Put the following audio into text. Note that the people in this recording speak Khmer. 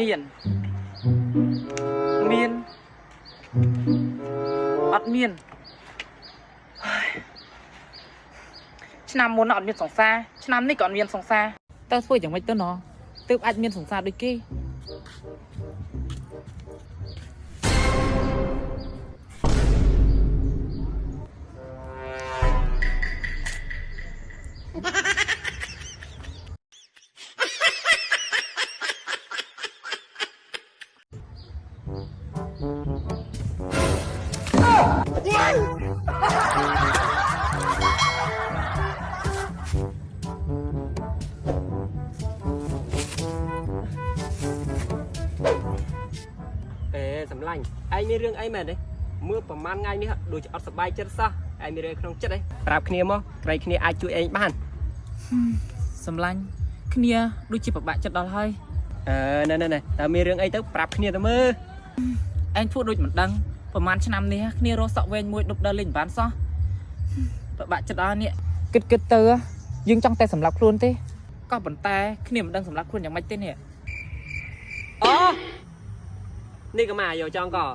miền miền ọt miền năm muốn ọt miền sòng xa năm này còn miền sòng xa tao phơi chẳng mấy tao nó tao ăn miền sòng xa đôi kia sầm lạnh anh mi riêng ấy mà đấy mưaประมาณngày nữa đôi cho sập bay chết sao anh mi riêng không chết đấyรับគ្នាមកក្រៃគ្នាអាចជួយឯងបានសម្លាញ់គ្នាដូចជាពិបាកចិត្តដល់ហើយណែតើមានរឿងអីទៅប្រាប់គ្នាទៅមើលឯងធ្វើដូចមិនដឹងប្រហែលឆ្នាំនេះគ្នារកសក់វែងមួយដប់ដល់លេងបានសោះពិបាកចិត្តដល់នេះគិតទៅយើងចង់តែសម្រាប់ខ្លួនទេក៏ប៉ុន្តែគ្នាមិនដឹងសម្រាប់ខ្លួនយ៉ាងម៉េចទេនេះអូនេះក៏មកយកចង់ក៏